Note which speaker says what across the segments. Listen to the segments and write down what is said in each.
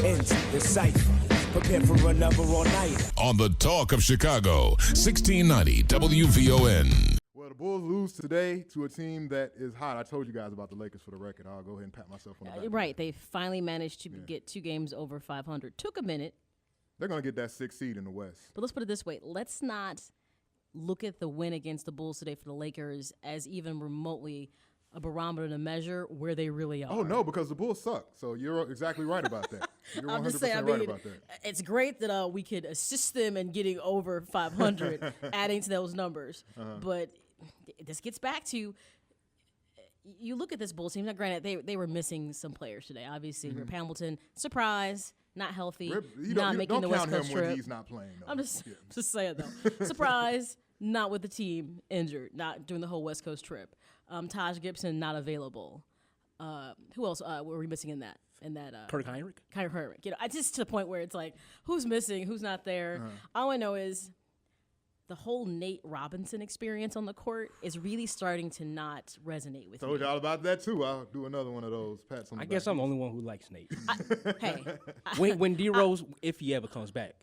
Speaker 1: ends the Cypher. Prepare for another all night.
Speaker 2: On the Talk of Chicago, 1690 WVON.
Speaker 3: Well, the Bulls lose today to a team that is hot. I told you guys about the Lakers for the record. I'll go ahead and pat myself on the back.
Speaker 4: Right. They finally managed to get 2 games over 500. Took a minute.
Speaker 3: They're going to get that 6th seed in the West.
Speaker 4: But let's put it this way. Let's not look at the win against the Bulls today for the Lakers as even remotely a barometer to measure where they really are.
Speaker 3: Oh, no, because the Bulls suck. So you're exactly right about that. You're 100%
Speaker 4: I'm just saying,
Speaker 3: right about that.
Speaker 4: It's great that we could assist them in getting over 500, adding to those numbers. But this gets back to, you look at this Bulls team. Now, granted, they were missing some players today. Obviously, Rip Hamilton, surprise, not healthy, not making the West Coast trip.
Speaker 3: Don't count him when he's not playing. Though.
Speaker 4: I'm just saying, though. Surprise, not with the team, injured, not doing the whole West Coast trip. Taj Gibson not available. Who else were we missing in that?
Speaker 5: Kirk Heinrich.
Speaker 4: Kirk Heinrich. You know, I just to the point where it's like, who's missing? Who's not there? All I know is the whole Nate Robinson experience on the court is really starting to not resonate with me.
Speaker 3: Told y'all about that too. I'll do another one of those pats on the
Speaker 5: I guess
Speaker 3: back.
Speaker 5: I'm the only one who likes Nate.
Speaker 4: When
Speaker 5: D Rose, if he ever comes back,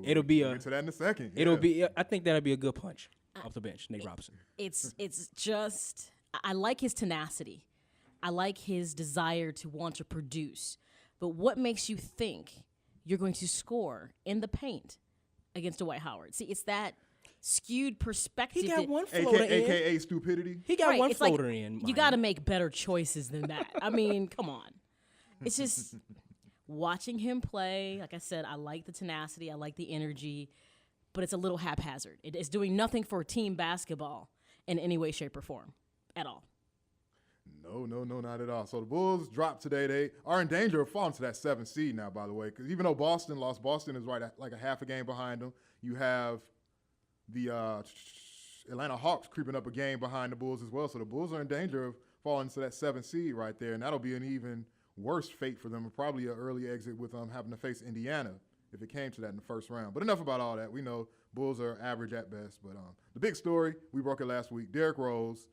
Speaker 5: it'll be
Speaker 3: we'll get to that in a second.
Speaker 5: It'll be. I think that'll be a good punch off the bench, Nate Robinson.
Speaker 4: It's just, I like his tenacity. I like his desire to want to produce. But what makes you think you're going to score in the paint against Dwight Howard? See, it's that skewed perspective.
Speaker 5: He got one floater in.
Speaker 3: AKA stupidity.
Speaker 5: He got one
Speaker 4: it's
Speaker 5: floater
Speaker 4: like,
Speaker 5: in.
Speaker 4: You got to make better choices than that. I mean, come on. It's just watching him play. Like I said, I like the tenacity. I like the energy. But it's a little haphazard. It is doing nothing for team basketball in any way, shape, or form at all.
Speaker 3: No, not at all. So the Bulls dropped today. They are in danger of falling to that 7th seed now, by the way, because even though Boston lost, Boston is right at like a half a game behind them. You have the Atlanta Hawks creeping up a game behind the Bulls as well. So the Bulls are in danger of falling to that 7th seed right there, and that'll be an even worse fate for them, probably an early exit with having to face Indiana if it came to that in the first round. But enough about all that. We know Bulls are average at best. But the big story, we broke it last week, Derrick Rose.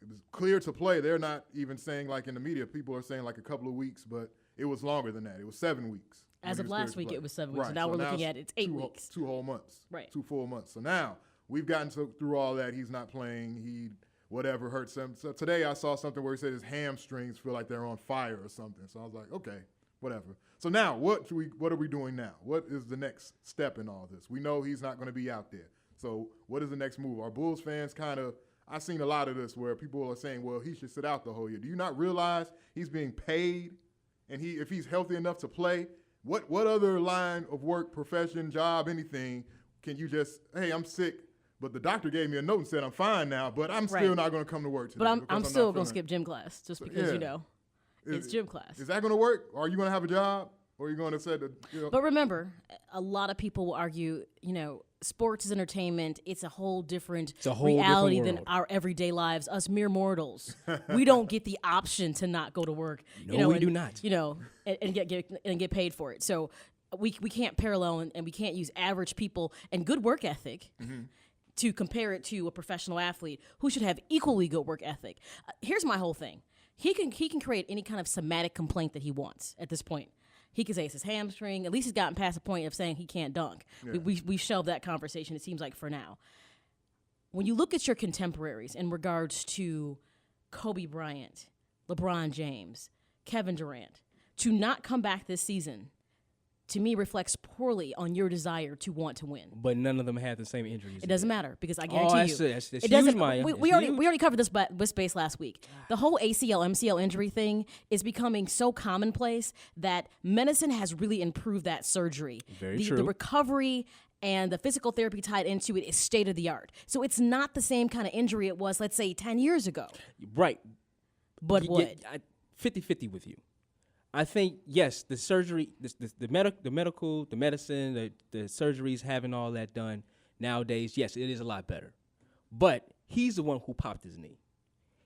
Speaker 3: It was clear to play. They're not even saying like in the media. People are saying like a couple of weeks, but it was longer than that. It was 7 weeks.
Speaker 4: As of last week, it was 7 weeks.
Speaker 3: Right.
Speaker 4: So now we're looking at it's 8 weeks.
Speaker 3: 2 whole months.
Speaker 4: Right.
Speaker 3: 2 full months. So now we've gotten through all that. He's not playing. He whatever hurts him. So today I saw something where he said his hamstrings feel like they're on fire or something. So I was like, okay, whatever. So now what are we doing now? What is the next step in all this? We know he's not going to be out there. So what is the next move? Are Bulls fans kind of – I've seen a lot of this where people are saying, well, he should sit out the whole year. Do you not realize he's being paid and if he's healthy enough to play, what other line of work, profession, job, anything can you just, hey, I'm sick, but the doctor gave me a note and said I'm fine now, but I'm still not going to come to work today.
Speaker 4: But I'm still going to skip gym class just because, it's gym class.
Speaker 3: Is that going to work? Are you going to have a job? Or are you going to say that?
Speaker 4: But remember, a lot of people will argue, sports is entertainment. It's a whole different reality than our everyday lives. Us mere mortals, we don't get the option to not go to work.
Speaker 5: No, we do not.
Speaker 4: And get paid for it. So we can't parallel and we can't use average people and good work ethic to compare it to a professional athlete who should have equally good work ethic. Here's my whole thing: he can create any kind of somatic complaint that he wants at this point. He could say it's his hamstring. At least he's gotten past the point of saying he can't dunk. Yeah. We shelved that conversation, it seems like, for now. When you look at your contemporaries in regards to Kobe Bryant, LeBron James, Kevin Durant, to not come back this season, to me, reflects poorly on your desire to want to win.
Speaker 5: But none of them had the same injuries.
Speaker 4: It doesn't matter because I guarantee
Speaker 5: that's
Speaker 4: it doesn't.
Speaker 5: Huge, Maya.
Speaker 4: We already covered this space last week. The whole ACL, MCL injury thing is becoming so commonplace that medicine has really improved that surgery.
Speaker 5: Very true.
Speaker 4: The recovery and the physical therapy tied into it is state of the art. So it's not the same kind of injury it was, let's say, 10 years ago.
Speaker 5: Right.
Speaker 4: But what?
Speaker 5: 50-50 with you. I think, yes, the surgery, the medical, the medicine, the surgeries, having all that done nowadays, yes, it is a lot better. But he's the one who popped his knee.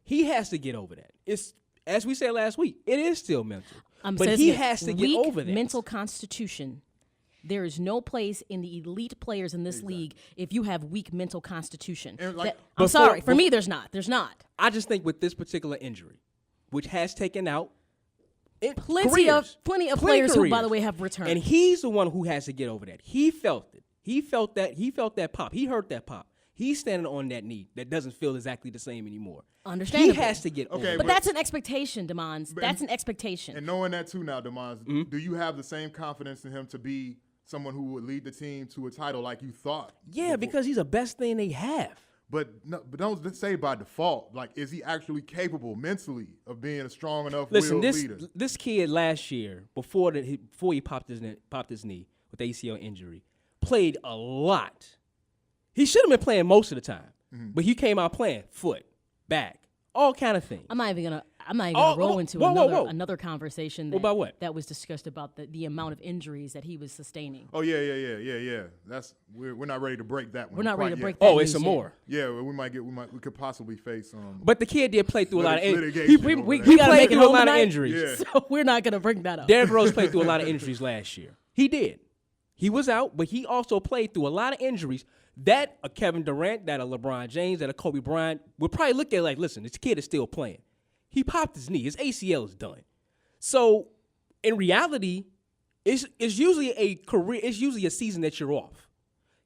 Speaker 5: He has to get over that. It's, as we said last week, it is still mental. But he has to get over that.
Speaker 4: Mental constitution. There is no place in the elite players in this league if you have weak mental constitution. I'm sorry. For me, there's not. There's not.
Speaker 5: I just think with this particular injury, which has taken out
Speaker 4: Plenty of players who, by the way, have returned.
Speaker 5: And he's the one who has to get over that. He felt it. He felt that pop. He heard that pop. He's standing on that knee that doesn't feel exactly the same anymore.
Speaker 4: Understandably.
Speaker 5: He has to get over it.
Speaker 4: But that's an expectation, Demonze. That's an expectation.
Speaker 3: And knowing that too now, Demonze, do you have the same confidence in him to be someone who would lead the team to a title like you thought?
Speaker 5: Yeah, because he's the best thing they have.
Speaker 3: But don't say by default. Like, is he actually capable mentally of being a strong enough
Speaker 5: Listen,
Speaker 3: willed leader?
Speaker 5: this kid last year, before he popped his knee with ACL injury, played a lot. He should have been playing most of the time, but he came out playing foot, back, all kind of things.
Speaker 4: I'm not even gonna roll into another conversation that was discussed about the amount of injuries that he was sustaining.
Speaker 3: Oh yeah. We're not ready to break that one.
Speaker 4: We're not ready to
Speaker 3: yet.
Speaker 4: break that.
Speaker 5: Oh, it's some
Speaker 4: news yet.
Speaker 5: more.
Speaker 3: Yeah, we could possibly face.
Speaker 5: But the kid did play through a lot of injuries.
Speaker 3: litigation.
Speaker 4: We
Speaker 5: He
Speaker 4: gotta
Speaker 5: played
Speaker 4: make it
Speaker 5: through a
Speaker 4: home
Speaker 5: lot of
Speaker 4: tonight,
Speaker 5: injuries.
Speaker 3: Yeah.
Speaker 4: so we're not gonna bring that up.
Speaker 5: Derrick Rose played through a lot of injuries last year. He did. He was out, but he also played through a lot of injuries that a Kevin Durant, that a LeBron James, that a Kobe Bryant would probably look at like, listen, this kid is still playing. He popped his knee. His ACL is done. So in reality, it's usually a career. It's usually a season that you're off.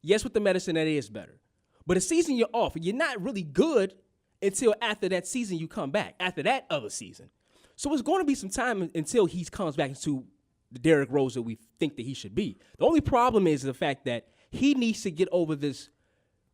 Speaker 5: Yes, with the medicine, that is better. But a season you're off, you're not really good until after that season you come back, after that other season. So it's going to be some time until he comes back into the Derrick Rose that we think that he should be. The only problem is the fact that he needs to get over this,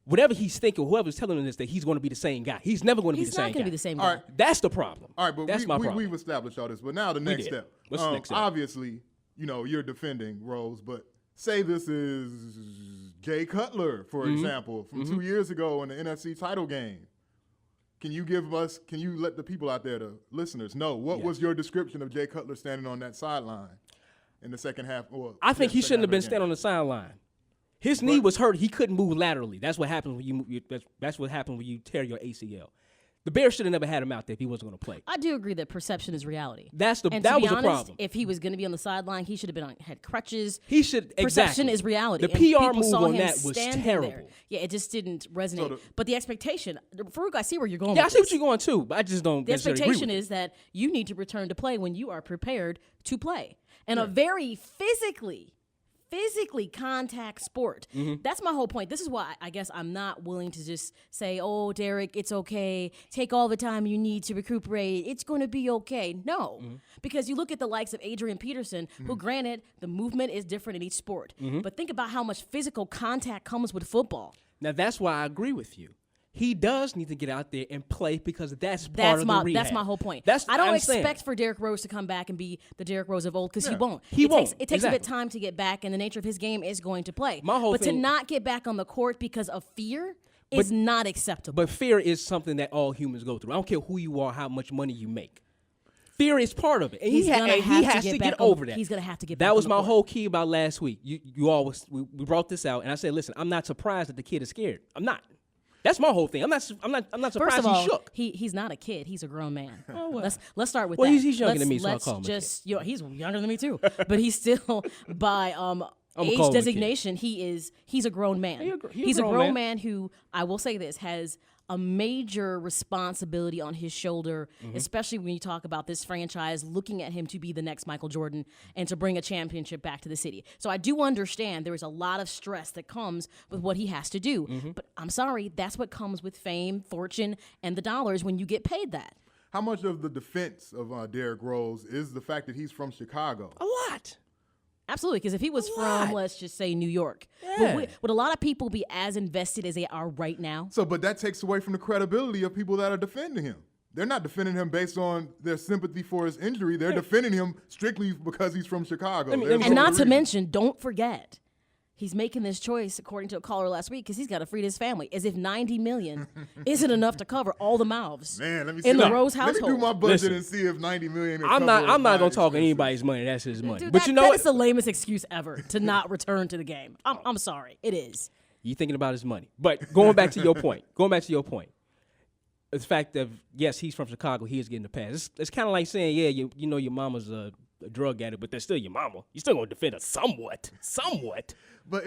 Speaker 5: whatever he's thinking, whoever's telling him this, that he's going to be the same guy. He's never going to be the same guy.
Speaker 4: He's not going to be the same guy.
Speaker 3: All right.
Speaker 5: That's the problem.
Speaker 3: All right, but
Speaker 5: that's my problem.
Speaker 3: we've established all this. But now the next
Speaker 5: did.
Speaker 3: step.
Speaker 5: What's the next step?
Speaker 3: Obviously, you're defending Rose, but say this is Jay Cutler, for example, from 2 years ago in the NFC title game. Can you let the people out there, the listeners, know what was your description of Jay Cutler standing on that sideline in the second half?
Speaker 5: I think he shouldn't have been standing on the sideline. His knee was hurt. He couldn't move laterally. That's what happens when that's what happens when you tear your ACL. The Bears should have never had him out there if he wasn't going to play.
Speaker 4: I do agree that perception is reality.
Speaker 5: That was
Speaker 4: the
Speaker 5: problem.
Speaker 4: If he was going to be on the sideline, he should have had crutches.
Speaker 5: He should
Speaker 4: Perception
Speaker 5: exactly.
Speaker 4: is reality.
Speaker 5: The
Speaker 4: and
Speaker 5: PR
Speaker 4: people
Speaker 5: move
Speaker 4: saw
Speaker 5: on
Speaker 4: him
Speaker 5: that was
Speaker 4: standing
Speaker 5: terrible.
Speaker 4: there. Yeah, it just didn't resonate. But the expectation, Farqu, I see where you're going.
Speaker 5: Yeah, I
Speaker 4: with
Speaker 5: see
Speaker 4: this.
Speaker 5: what you're going too, but I just don't.
Speaker 4: The
Speaker 5: necessarily agree
Speaker 4: expectation
Speaker 5: with
Speaker 4: is that you need to return to play when you are prepared to play. And a very physically contact sport. That's my whole point. This is why I guess I'm not willing to just say, oh, Derrick, it's okay. Take all the time you need to recuperate. It's going to be okay. No, because you look at the likes of Adrian Peterson, who granted the movement is different in each sport. But think about how much physical contact comes with football.
Speaker 5: Now, that's why I agree with you. He does need to get out there and play because that's part of the rehab.
Speaker 4: That's my whole point.
Speaker 5: I
Speaker 4: don't
Speaker 5: understand.
Speaker 4: expect for Derrick Rose to come back and be the Derrick Rose of old because he won't.
Speaker 5: He won't.
Speaker 4: It takes a
Speaker 5: Exactly.
Speaker 4: bit of time to get back, and the nature of his game is going to play.
Speaker 5: But
Speaker 4: to not get back on the court because of fear is not acceptable.
Speaker 5: But fear is something that all humans go through. I don't care who you are, how much money you make. Fear is part of it, and he has to get over that.
Speaker 4: He's gonna have to get back.
Speaker 5: That was
Speaker 4: on the
Speaker 5: my
Speaker 4: court.
Speaker 5: whole key about last week. We brought this out, and I said, listen, I'm not surprised that the kid is scared. I'm not. That's my whole thing. I'm not surprised
Speaker 4: First of all,
Speaker 5: he's shook.
Speaker 4: He's not a kid. He's a grown man. Let's start with
Speaker 5: Well,
Speaker 4: that.
Speaker 5: he's younger than me, so I'll
Speaker 4: let's
Speaker 5: call him a
Speaker 4: just he's younger than me too. But he's still by
Speaker 5: call him
Speaker 4: age
Speaker 5: a
Speaker 4: designation. He's a grown man. He's a grown man who, I will say this, has a major responsibility on his shoulder, especially when you talk about this franchise looking at him to be the next Michael Jordan and to bring a championship back to the city. So I do understand there is a lot of stress that comes with what he has to do. But I'm sorry, that's what comes with fame, fortune, and the dollars when you get paid that.
Speaker 3: How much of the defense of Derrick Rose is the fact that he's from Chicago?
Speaker 5: A lot.
Speaker 4: Absolutely, because if he was from, let's just say, New York, would a lot of people be as invested as they are right now?
Speaker 3: But that takes away from the credibility of people that are defending him. They're not defending him based on their sympathy for his injury. They're defending him strictly because he's from Chicago.
Speaker 4: And not to mention, don't forget, he's making this choice, according to a caller last week, because he's got to feed his family, as if $90 million isn't enough to cover all the mouths in the Rose household.
Speaker 3: Let me do my budget
Speaker 5: Listen,
Speaker 3: and see if $90 million.
Speaker 5: I'm not going to talk anybody's money. That's his money.
Speaker 4: Dude,
Speaker 5: but you know
Speaker 4: that
Speaker 5: what?
Speaker 4: is the lamest excuse ever to not return to the game. I'm sorry, it is.
Speaker 5: You thinking about his money. But going back to your point, the fact that, yes, he's from Chicago, he is getting the pass. It's kind of like saying, yeah, you know your mama's a drug addict, but they're still your mama. You're still going to defend her somewhat.
Speaker 3: But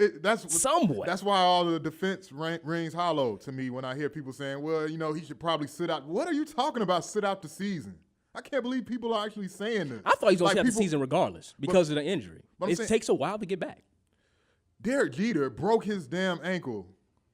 Speaker 5: Somewhat.
Speaker 3: That's why all the defense rings hollow to me when I hear people saying, well, he should probably sit out. What are you talking about, sit out the season? I can't believe people are actually saying this.
Speaker 5: I thought he was going
Speaker 3: Like,
Speaker 5: to have the
Speaker 3: people-
Speaker 5: season regardless because of the injury.
Speaker 3: but I'm
Speaker 5: It
Speaker 3: saying-
Speaker 5: takes a while to get back.
Speaker 3: Derek Jeter broke his damn ankle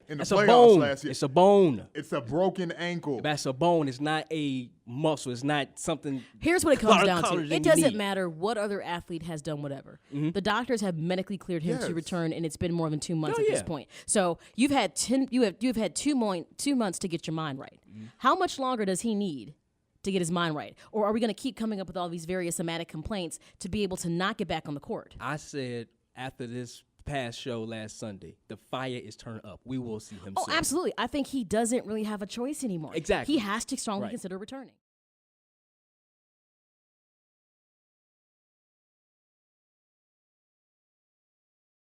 Speaker 3: in the
Speaker 5: That's a
Speaker 3: playoffs
Speaker 5: bone.
Speaker 3: last year.
Speaker 5: It's a bone.
Speaker 3: It's a broken ankle.
Speaker 5: That's a bone. It's not a muscle. It's not something.
Speaker 4: Here's what it comes down
Speaker 5: color
Speaker 4: to.
Speaker 5: than
Speaker 4: It
Speaker 5: you
Speaker 4: doesn't
Speaker 5: need.
Speaker 4: matter what other athlete has done whatever.
Speaker 5: Mm-hmm.
Speaker 4: The doctors have medically cleared him
Speaker 3: Yes.
Speaker 4: to return, and it's been more than 2 months
Speaker 5: Oh,
Speaker 4: at this
Speaker 5: yeah.
Speaker 4: point. So you've had 2 months to get your mind right.
Speaker 5: Mm-hmm.
Speaker 4: How much longer does he need to get his mind right? Or are we going to keep coming up with all these various somatic complaints to be able to not get back on the court?
Speaker 5: I said after this past show last Sunday, the fire is turned up. We will see him
Speaker 4: Oh,
Speaker 5: soon.
Speaker 4: absolutely. I think he doesn't really have a choice anymore.
Speaker 5: Exactly.
Speaker 4: He has to strongly
Speaker 5: Right.
Speaker 4: consider returning.